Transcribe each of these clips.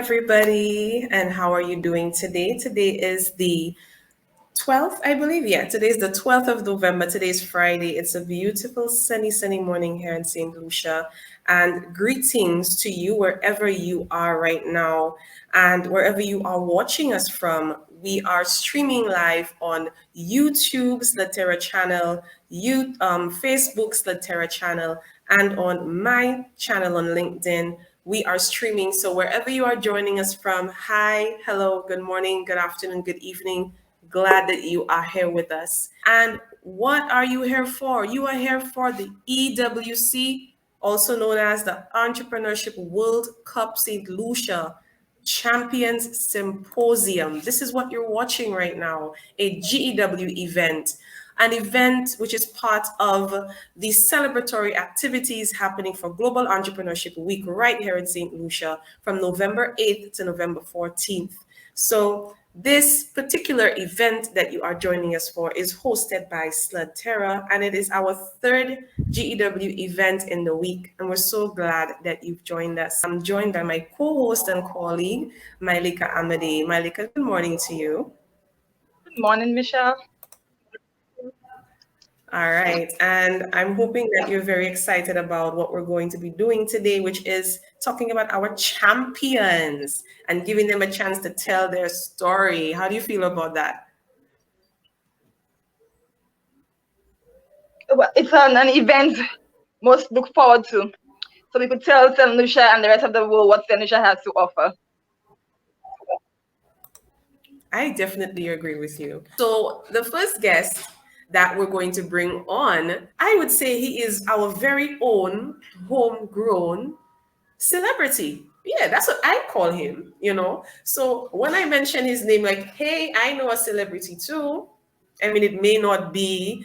everybody, and how are you doing today? Today is the 12th, I believe. Yeah, today is the 12th of November. Today is Friday. It's a beautiful sunny morning here in St. Lucia. And greetings to you wherever you are right now and wherever you are watching us from. We are streaming live on YouTube's Latera channel, Facebook's Latera channel, and on my channel on LinkedIn. We are streaming. So wherever you are joining us from, hi, hello, good morning, good afternoon, good evening. Glad that you are here with us. And what are you here for? You are here for the EWC, also known as the Entrepreneurship World Cup St. Lucia Champions Symposium. This is what you're watching right now, a GEW event, an event which is part of the celebratory activities happening for Global Entrepreneurship Week right here in St. Lucia from November 8th to November 14th. So this particular event that you are joining us for is hosted by Latera, and it is our third GEW event in the week, and we're so glad that you've joined us. I'm joined by my co-host and colleague, Mylica Amedee. Mylica, good morning to you. Good morning, Michelle. All right, and I'm hoping that you're very excited about what we're going to be doing today, which is talking about our champions and giving them a chance to tell their story. How do you feel about that? Well, it's an event most look forward to. So we could tell St. Lucia and the rest of the world what St. Lucia has to offer. I definitely agree with you. So the first guest that we're going to bring on, I would say he is our very own homegrown celebrity. Yeah, that's what I call him, you know. So when I mention his name, like, hey, I know a celebrity too. I mean, it may not be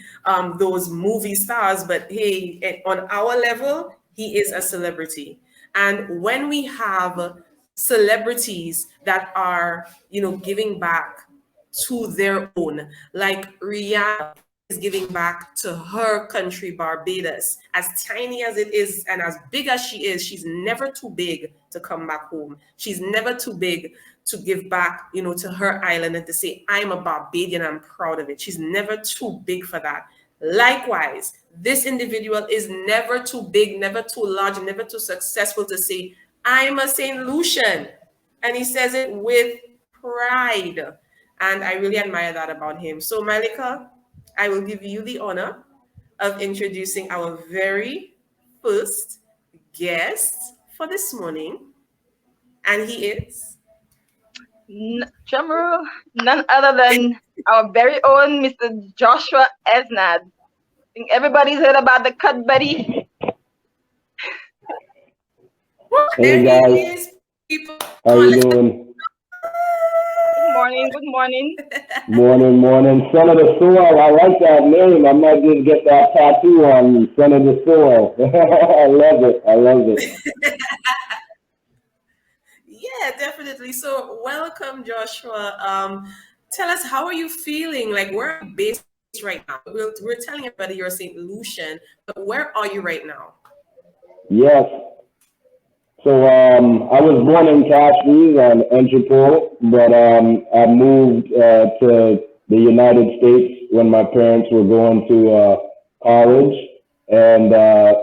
those movie stars, but hey, on our level, he is a celebrity. And when we have celebrities that are, giving back to their own, like Rihanna is giving back to her country, Barbados. As tiny as it is and as big as she is, she's never too big to come back home. She's never too big to give back, to her island and to say, I'm a Barbadian, I'm proud of it. She's never too big for that. Likewise, this individual is never too big, never too large, never too successful to say, I'm a St. Lucian. And he says it with pride. And I really admire that about him. So Mylica, I will give you the honor of introducing our very first guest for this morning. And he is? None other than our very own Mr. Joshua Esnard. I think everybody's heard about the Cut Buddy. Hey guys, how you doing? Good morning. Morning. Son of the Soil, I like that name. I might just get that tattoo on me, Son of the Soil. I love it. Yeah, definitely. So welcome, Joshua. Tell us, how are you feeling? Like, where are you based right now? We're telling everybody you're a St. Lucian, but where are you right now? Yes. So I was born in Castries on Entrepreneur, but I moved to the United States when my parents were going to college, and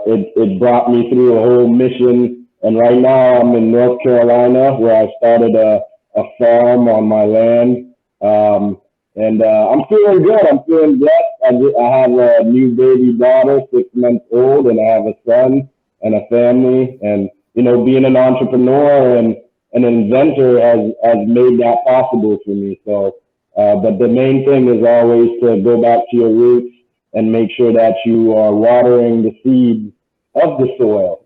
it brought me through a whole mission. And right now I'm in North Carolina, where I started a farm on my land, and I'm feeling good. I'm feeling blessed. I have a new baby daughter, 6 months old, and I have a son and a family, and being an entrepreneur and an inventor has made that possible for me. So, but the main thing is always to go back to your roots and make sure that you are watering the seeds of the soil,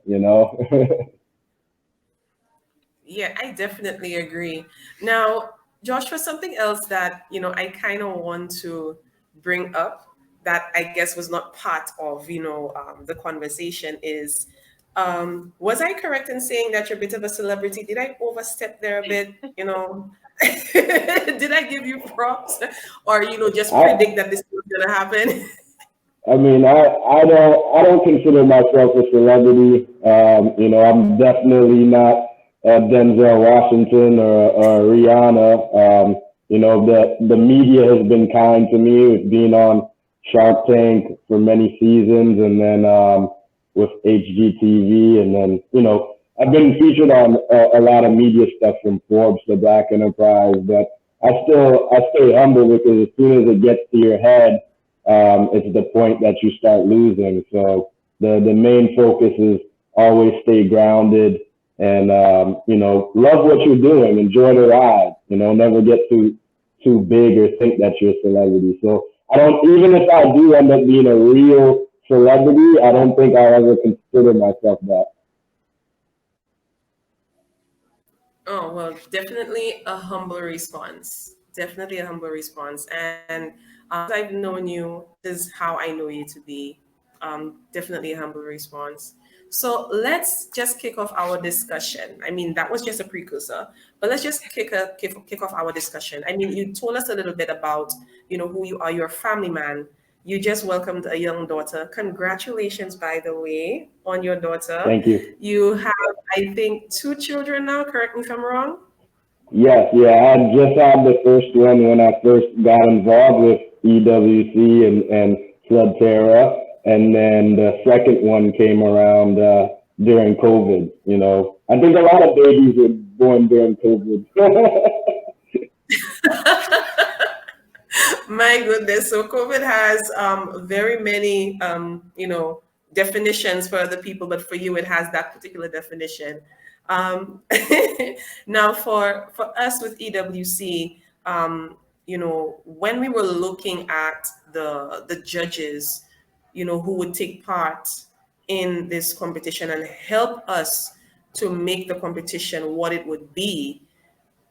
Yeah, I definitely agree. Now, Joshua, something else that, I kind of want to bring up that I guess was not part of, the conversation is, was I correct in saying that you're a bit of a celebrity? Did I overstep there a bit? Did I give you props, or just predict that this was gonna happen? I mean, I don't consider myself a celebrity. I'm definitely not Denzel Washington or Rihanna. You know, the media has been kind to me with being on Shark Tank for many seasons, and then with HGTV, and then you know I've been featured on a lot of media stuff from Forbes to Black Enterprise, but I stay humble because as soon as it gets to your head, it's the point that you start losing. So the main focus is always stay grounded and you know love what you're doing, enjoy the ride. You know, never get too big or think that you're a celebrity. So I don't, even if I do end up being a real celebrity, I don't think I'll ever consider myself that. Oh, well, definitely a humble response. Definitely a humble response. And as I've known you, this is how I know you to be. Definitely a humble response. So let's just kick off our discussion. I mean, that was just a precursor, but let's just kick off our discussion. I mean, you told us a little bit about, you know, who you are. You're a family man. You just welcomed a young daughter. Congratulations, by the way, on your daughter. Thank you. You have, I think, two children now. Correct me if I'm wrong. Yes, yeah, I just had the first one when I first got involved with EWC and Flood Terra, and then the second one came around during COVID. You know, I think a lot of babies were born during COVID. My goodness. So COVID has very many, you know, definitions for other people, but for you, it has that particular definition. Um, Now, for us with EWC, you know, when we were looking at the judges, you know, who would take part in this competition and help us to make the competition what it would be,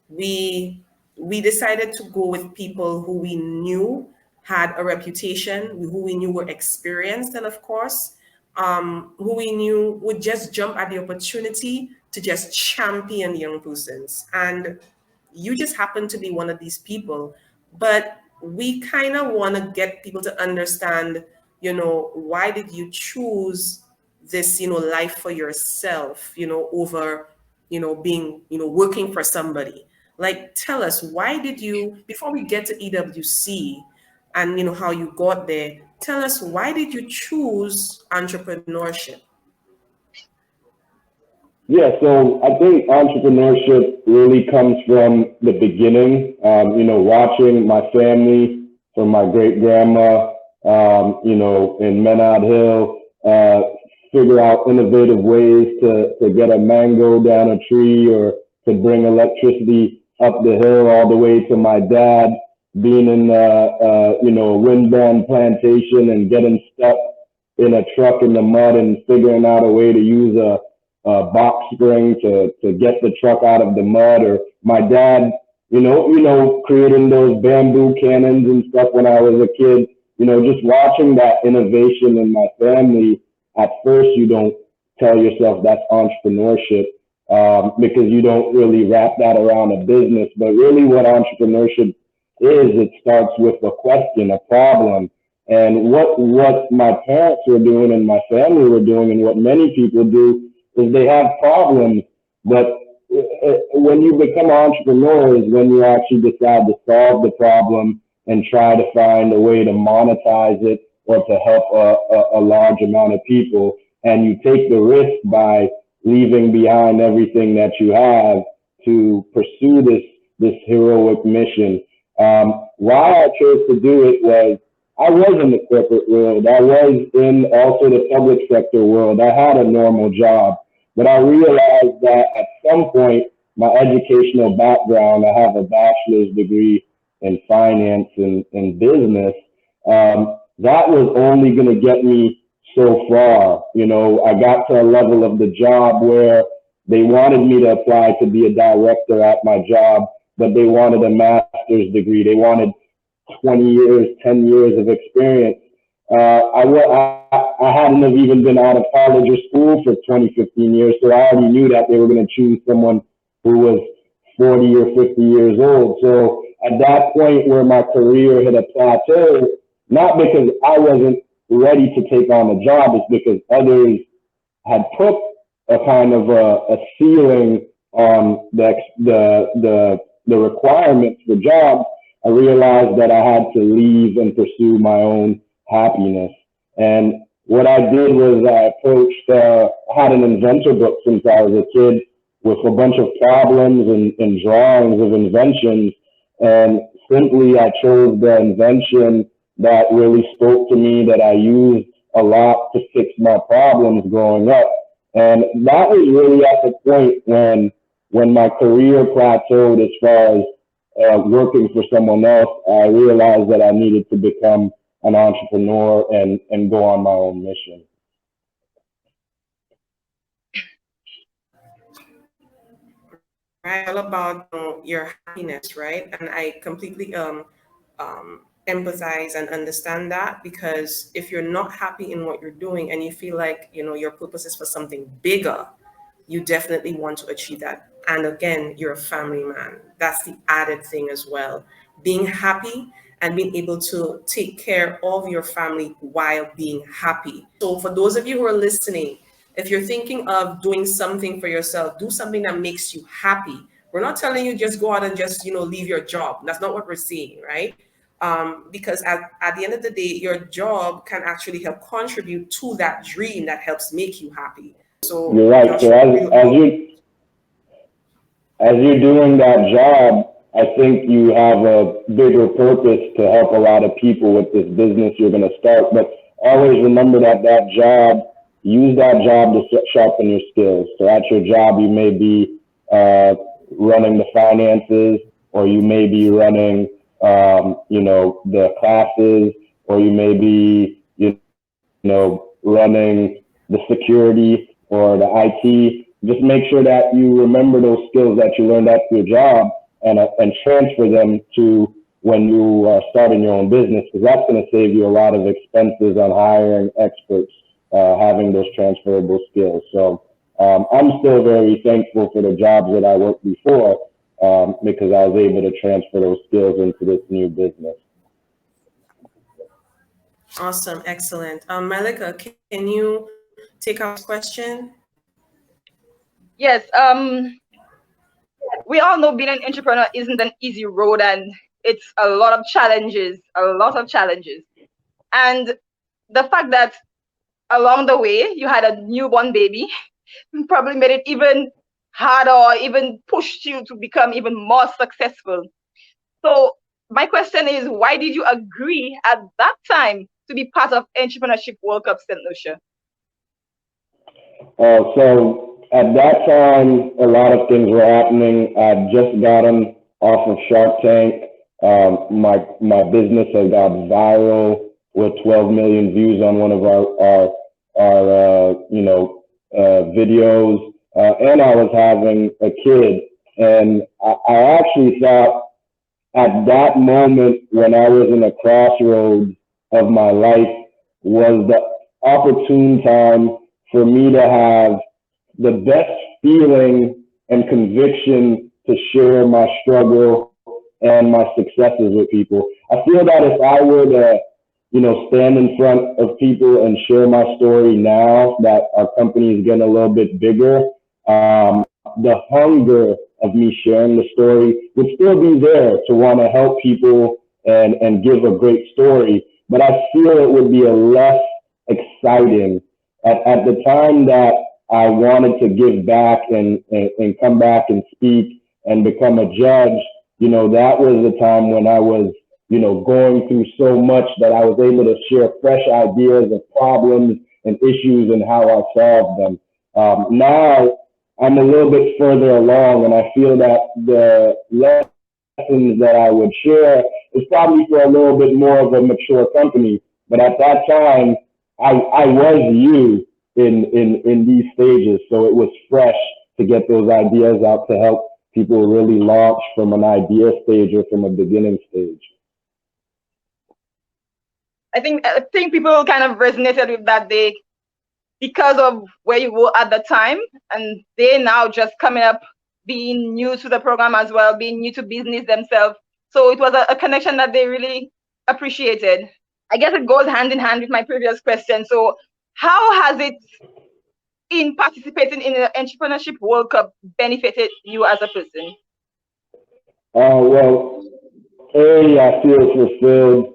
we we decided to go with people who we knew had a reputation, who we knew were experienced, and of course, who we knew would just jump at the opportunity to just champion young persons. And you just happen to be one of these people, but we kind of want to get people to understand, you know, why did you choose this, you know, life for yourself, you know, over, you know, being, you know, working for somebody. Like, tell us, why did you, before we get to EWC and, you know, how you got there, tell us, why did you choose entrepreneurship? Yeah, so I think entrepreneurship really comes from the beginning. You know, watching my family from my great grandma, you know, in Menard Hill, figure out innovative ways to get a mango down a tree or to bring electricity up the hill all the way to my dad being in, you know, a windband plantation and getting stuck in a truck in the mud and figuring out a way to use a box spring to get the truck out of the mud, or my dad, you know, creating those bamboo cannons and stuff when I was a kid. You know, just watching that innovation in my family. At first, you don't tell yourself that's entrepreneurship because you don't really wrap that around a business. But really, what entrepreneurship is, it starts with a question, a problem. And what my parents were doing and my family were doing, and what many people do, is they have problems, but when you become an entrepreneur is when you actually decide to solve the problem and try to find a way to monetize it or to help a large amount of people. And you take the risk by leaving behind everything that you have to pursue this heroic mission. Why I chose to do it was I was in the corporate world. I was in also the public sector world. I had a normal job, but I realized that at some point, my educational background, I have a bachelor's degree in finance and business. That was only going to get me so far. You know, I got to a level of the job where they wanted me to apply to be a director at my job, but they wanted a master's degree. They wanted 20 years, 10 years of experience. I hadn't have even been out of college or school for 20, 15 years, so I already knew that they were going to choose someone who was 40 or 50 years old. So at that point where my career hit a plateau, not because I wasn't ready to take on a job, it's because others had put a kind of a ceiling on the requirements for jobs, I realized that I had to leave and pursue my own happiness. And what I did was I approached, I had an inventor book since I was a kid with a bunch of problems and drawings of inventions. And simply I chose the invention that really spoke to me, that I used a lot to fix my problems growing up. And that was really at the point when my career plateaued as far as working for someone else. I realized that I needed to become an entrepreneur and go on my own mission. Right, all about your happiness, right? And I completely empathize and understand that, because if you're not happy in what you're doing and you feel like your purpose is for something bigger, you definitely want to achieve that. And again, you're a family man. That's the added thing as well. Being happy and being able to take care of your family while being happy. So for those of you who are listening, if you're thinking of doing something for yourself, do something that makes you happy. We're not telling you just go out and just leave your job. That's not what we're saying, right? Because at the end of the day, your job can actually help contribute to that dream that helps make you happy. So You're right. So as you're doing that job, I think you have a bigger purpose to help a lot of people with this business you're going to start. But always remember that job, use that job to sharpen your skills. So at your job, you may be running the finances, or you may be running, the classes, or you may be, running the security or the IT. Just make sure that you remember those skills that you learned at your job and transfer them to when you are starting your own business, because that's going to save you a lot of expenses on hiring experts, having those transferable skills. So I'm still very thankful for the jobs that I worked before, because I was able to transfer those skills into this new business. Awesome, excellent. Mylica, can you take our question? Yes. We all know being an entrepreneur isn't an easy road, and it's a lot of challenges, And the fact that along the way you had a newborn baby probably made it even harder, or even pushed you to become even more successful. So my question is, why did you agree at that time to be part of Entrepreneurship World Cup St. Lucia? So at that time, a lot of things were happening. I'd just gotten off of Shark Tank. My business had got viral with 12 million views on one of our videos, and I was having a kid. And I actually thought at that moment, when I was in a crossroads of my life, was the opportune time for me to have the best feeling and conviction to share my struggle and my successes with people. I feel that if I were to, stand in front of people and share my story now that our company is getting a little bit bigger, the hunger of me sharing the story would still be there to want to help people and give a great story. But I feel it would be a less exciting at the time that I wanted to give back and come back and speak and become a judge. That was the time when I was, going through so much that I was able to share fresh ideas of problems and issues and how I solved them. Now I'm a little bit further along, and I feel that the lessons that I would share is probably for a little bit more of a mature company. But at that time, I was you in these stages, so it was fresh to get those ideas out to help people really launch from an idea stage or from a beginning stage. I think people kind of resonated with that day because of where you were at the time, and they now just coming up, being new to the program as well, being new to business themselves. So it was a connection that they really appreciated. I guess it goes hand in hand with my previous question. So how has it in participating in the Entrepreneurship World Cup benefited you as a person? Well, I feel fulfilled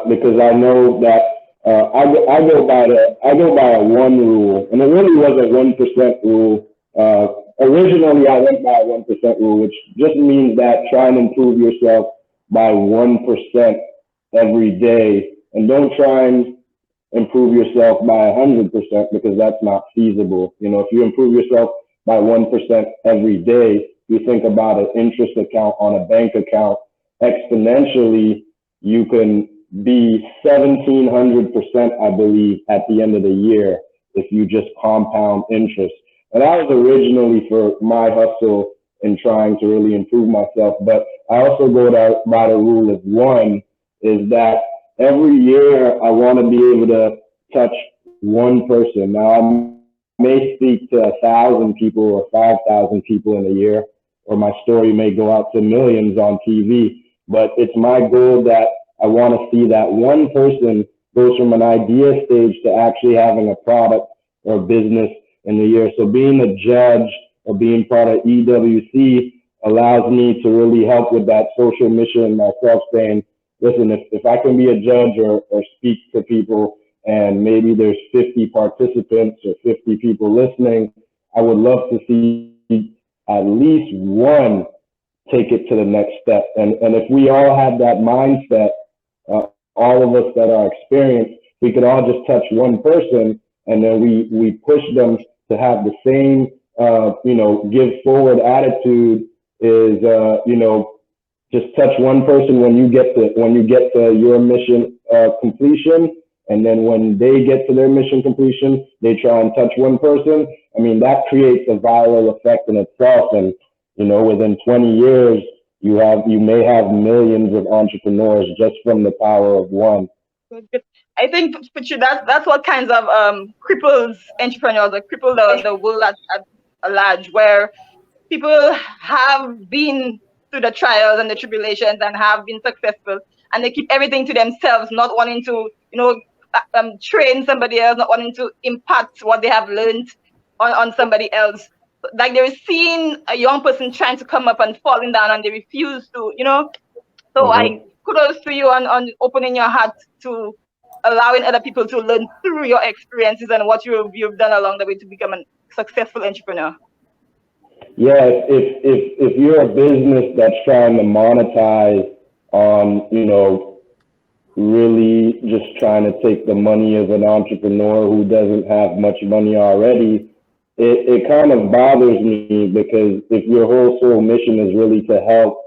because I know that I go by a one rule, and it really was a 1% rule. Originally, I went by a 1% rule, which just means that try and improve yourself by 1% every day, and don't try and improve yourself by 100% because that's not feasible. You know, if you improve yourself by 1% every day, you think about an interest account on a bank account, exponentially, you can be 1,700%, I believe, at the end of the year if you just compound interest. And that was originally for my hustle in trying to really improve myself. But I also go by the rule of one, is that every year I want to be able to touch one person. Now, I may speak to 1,000 people or 5,000 people in a year, or my story may go out to millions on TV. But it's my goal that I want to see that one person goes from an idea stage to actually having a product or business in the year. So being a judge or being part of EWC allows me to really help with that social mission myself, saying, listen, if I can be a judge or speak to people and maybe there's 50 participants or 50 people listening, I would love to see at least one take it to the next step. And if we all have that mindset, all of us that are experienced, we could all just touch one person, and then we push them to have the same, give forward attitude is, just touch one person when you get to your mission completion, and then when they get to their mission completion, they try and touch one person. I mean, that creates a viral effect in itself, and within 20 years, you may have millions of entrepreneurs just from the power of one. I think that's what kinds of cripples entrepreneurs, or cripple the world at large, where people have been through the trials and the tribulations and have been successful, and they keep everything to themselves, not wanting to train somebody else, not wanting to impact what they have learned on somebody else. Like they're seeing a young person trying to come up and falling down, and they refuse to, So I kudos to you on opening your heart to allowing other people to learn through your experiences and what you've done along the way to become a successful entrepreneur. Yeah, if you're a business that's trying to monetize on, really just trying to take the money of an entrepreneur who doesn't have much money already, it kind of bothers me, because if your whole sole mission is really to help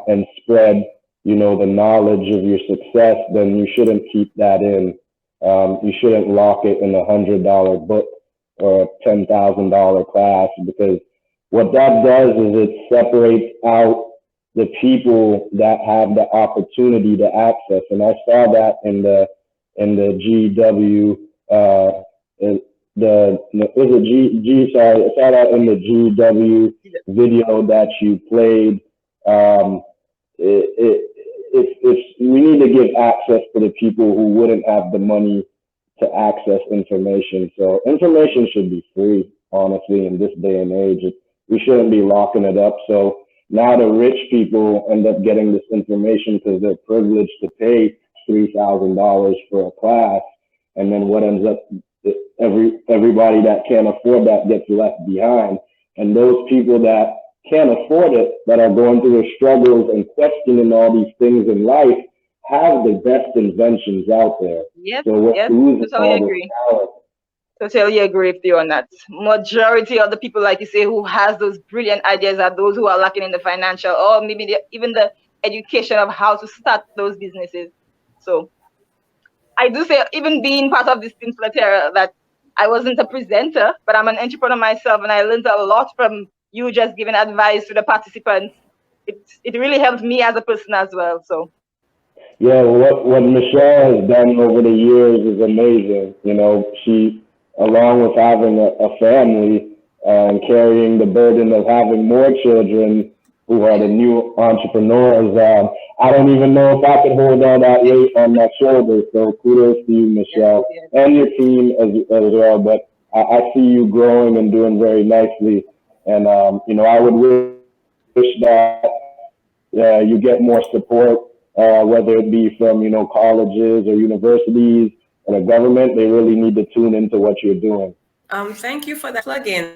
and spread, the knowledge of your success, then you shouldn't keep that in. You shouldn't lock it in $100 book or a $10,000 class, because what that does is it separates out the people that have the opportunity to access. And I saw that in the GW, I saw that in the GW video that you played. We need to give access to the people who wouldn't have the money to access information. So information should be free, honestly, in this day and age. We shouldn't be locking it up. So now the rich people end up getting this information because they're privileged to pay $3,000 for a class. And then what ends up, everybody that can't afford that gets left behind. And those people that can't afford it, that are going through their struggles and questioning all these things in life, have the best inventions out there. Yes, so totally agree. Totally agree with you on that. Majority of the people, like you say, who has those brilliant ideas are those who are lacking in the financial, or maybe even the education of how to start those businesses. So I do say, even being part of this Tinslater, that I wasn't a presenter, but I'm an entrepreneur myself, and I learned a lot from you just giving advice to the participants. It really helped me as a person as well. So yeah, what Michelle has done over the years is amazing. She, along with having a family and carrying the burden of having more children who are the new entrepreneurs, I don't even know if I could hold all that weight on my shoulders. So kudos to you, Michelle, and your team as well. But I see you growing and doing very nicely. And, I would wish that you get more support, whether it be from, colleges or universities or the government. They really need to tune into what you're doing. Thank you for that plug-in.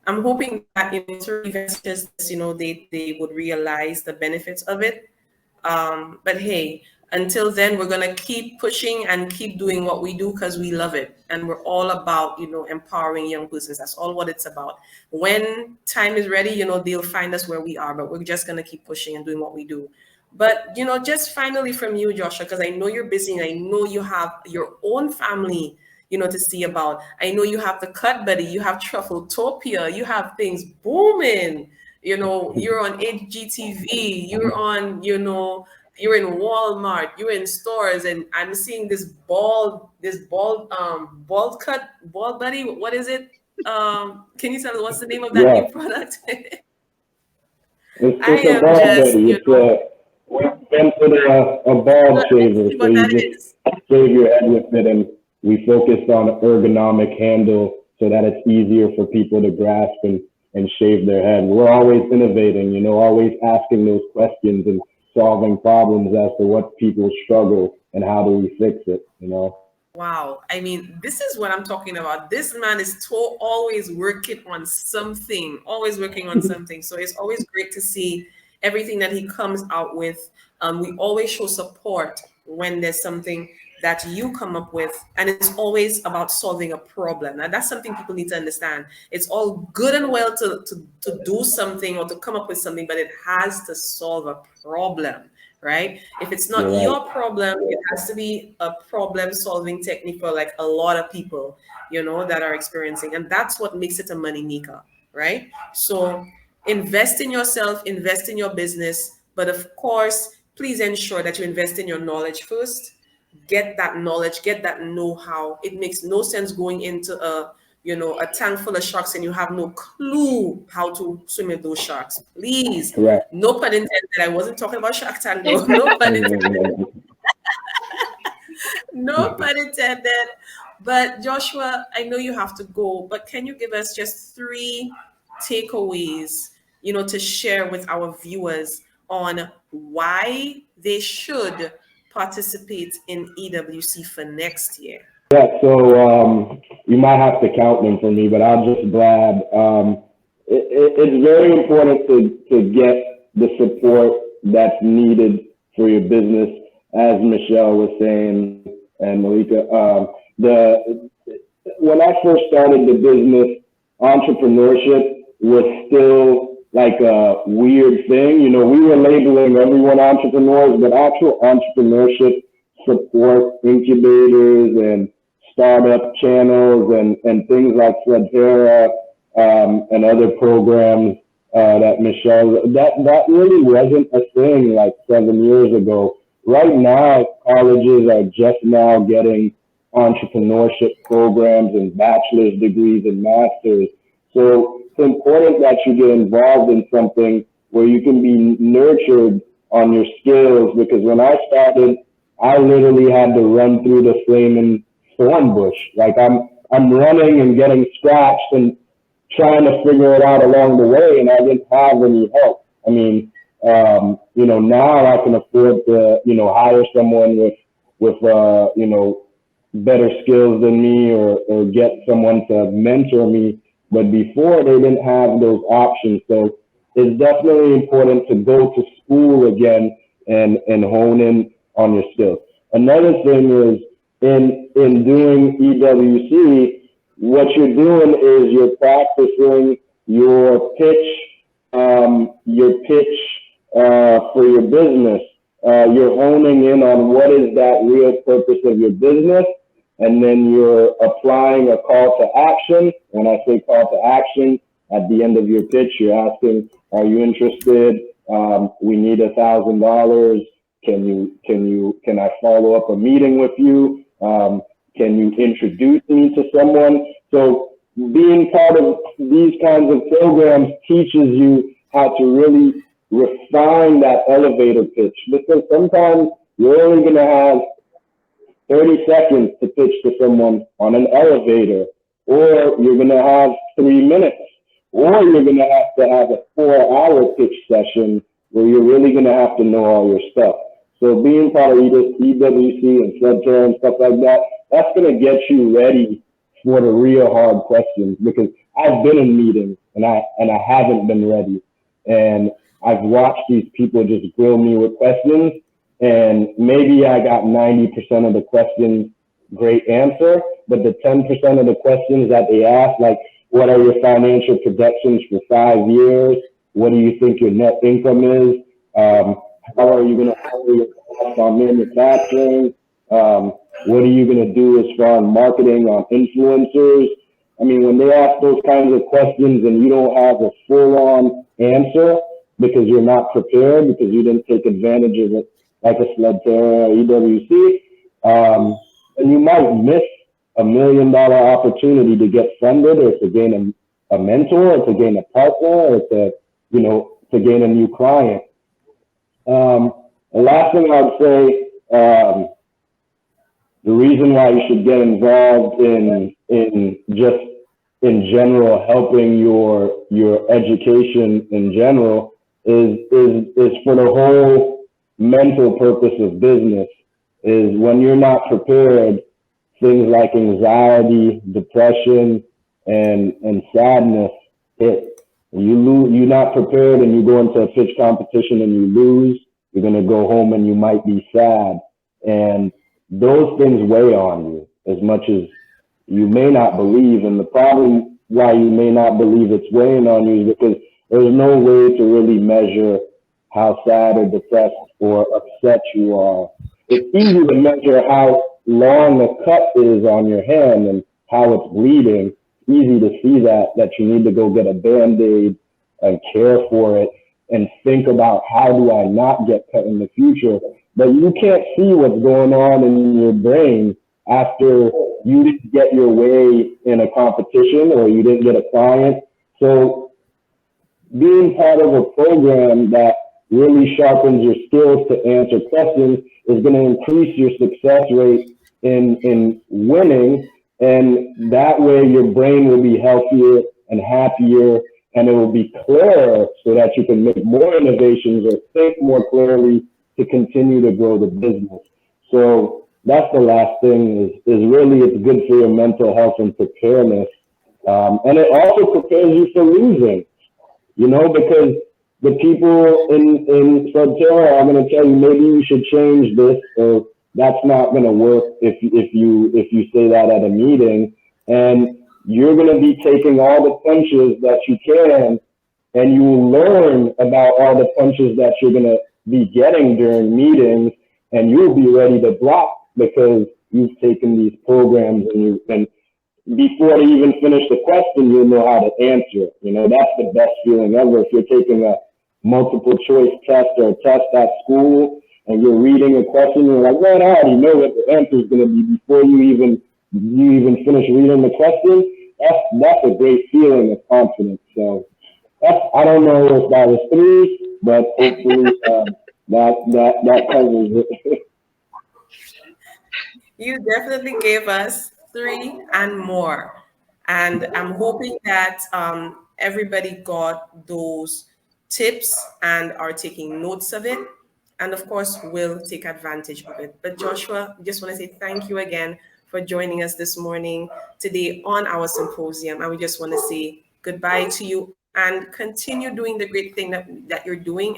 I'm hoping that investors, they would realize the benefits of it. But hey, until then, we're gonna keep pushing and keep doing what we do because we love it, and we're all about empowering young persons. That's all what it's about. When time is ready, they'll find us where we are, but we're just gonna keep pushing and doing what we do. But just finally from you, Joshua, because I know you're busy and I know you have your own family to see about. I know you have the Cut Buddy, you have Truffletopia, you have things booming. You're on HGTV, you're on, you're in Walmart, you're in stores, and I'm seeing this bald buddy. What is it? Can you tell me what's the name of that new product? It's a bald buddy. We invented a bald shaver, so you just shave your head with it, and we focused on ergonomic handle so that it's easier for people to grasp and shave their head. We're always innovating, always asking those questions and solving problems as to what people struggle and how do we fix it, Wow. I mean, this is what I'm talking about. This man is always working on something, always working on something. So it's always great to see everything that he comes out with. We always show support when there's something that you come up with, and it's always about solving a problem. Now, that's something people need to understand. It's all good and well to do something or to come up with something, but it has to solve a problem, right? If it's not your problem, it has to be a problem-solving technique for like a lot of people, that are experiencing, and that's what makes it a money maker, right? So invest in yourself, invest in your business, but of course, please ensure that you invest in your knowledge first. Get that knowledge, get that know-how. It makes no sense going into a tank full of sharks and you have no clue how to swim with those sharks. Please. Correct. No pun intended. I wasn't talking about Shark Tank though. No pun intended. No pun intended. But Joshua, I know you have to go, but can you give us just 3 takeaways, to share with our viewers on why they should participate in EWC for next year? Yeah, so you might have to count them for me, but I'll just blab. It's very important to get the support that's needed for your business, as Michelle was saying, and Mylica. When I first started the business, entrepreneurship was still like a weird thing. We were labeling everyone entrepreneurs, but actual entrepreneurship support, incubators and startup channels and things like Fredera and other programs that Michelle, that really wasn't a thing like 7 years ago. Right now, colleges are just now getting entrepreneurship programs and bachelor's degrees and masters. So it's important that you get involved in something where you can be nurtured on your skills, because when I started, I literally had to run through the flaming thorn bush. Like I'm running and getting scratched and trying to figure it out along the way, and I didn't have any help. I mean, now I can afford to, hire someone with better skills than me or get someone to mentor me. But before, they didn't have those options. So it's definitely important to go to school again and hone in on your skills. Another thing is in doing EWC, what you're doing is you're practicing your pitch for your business. You're honing in on what is that real purpose of your business, and then you're applying a call to action. When I say call to action, at the end of your pitch, you're asking, are you interested? We need $1,000. Can I follow up a meeting with you? Can you introduce me to someone? So being part of these kinds of programs teaches you how to really refine that elevator pitch, because sometimes you're only going to have 30 seconds to pitch to someone on an elevator. or you're going to have 3 minutes, or you're going to have a 4-hour pitch session where you're really going to have to know all your stuff. So being part of EWC and Subterra and stuff like that, that's going to get you ready for the real hard questions, because I've been in meetings and I haven't been ready. And I've watched these people just grill me with questions, and maybe I got 90% of the questions great answer, but the 10% of the questions that they ask, like, what are your financial projections for 5 years? What do you think your net income is? How are you going to cover your costs on manufacturing? What are you going to do as far as marketing on influencers? I mean, when they ask those kinds of questions and you don't have a full-on answer because you're not prepared, because you didn't take advantage of it, like a Sledterra or EWC, and you might miss $1 million opportunity to get funded, or to gain a mentor, or to gain a partner, or to gain a new client. The last thing I would say, the reason why you should get involved in just in general helping your education in general is for the whole mental purpose of business. Is when you're not prepared, things like anxiety, depression, and sadness hit. You're not prepared, and you go into a pitch competition and you lose. You're going to go home and you might be sad. And those things weigh on you as much as you may not believe. And the problem why you may not believe it's weighing on you is because there's no way to really measure how sad or depressed or upset you are. It's easy to measure how long the cut is on your hand and how it's bleeding. Easy to see that you need to go get a Band-Aid and care for it and think about, how do I not get cut in the future? But you can't see what's going on in your brain after you didn't get your way in a competition or you didn't get a client. So being part of a program that really sharpens your skills to answer questions is going to increase your success rate in winning. And that way your brain will be healthier and happier, and it will be clearer so that you can make more innovations or think more clearly to continue to grow the business. So that's the last thing is really, it's good for your mental health and preparedness. And it also prepares you for losing, because the people in Subterra are going to tell you, maybe you should change this, or that's not going to work if you say that at a meeting. And you're going to be taking all the punches that you can, and you will learn about all the punches that you're going to be getting during meetings, and you'll be ready to block because you've taken these programs, and before they even finish the question, you'll know how to answer it. That's the best feeling ever. If you're taking a multiple choice test or a test at school and you're reading a question, you're like, man, I already know what the answer is going to be before you even finish reading the question. That's a great feeling of confidence. So I don't know if that was 3, but hopefully that covers it. You definitely gave us 3 and more. And I'm hoping that everybody got those tips and are taking notes of it. And of course, will take advantage of it. But Joshua, just want to say thank you again for joining us this morning, today on our symposium. And we just want to say goodbye to you and continue doing the great thing that you're doing.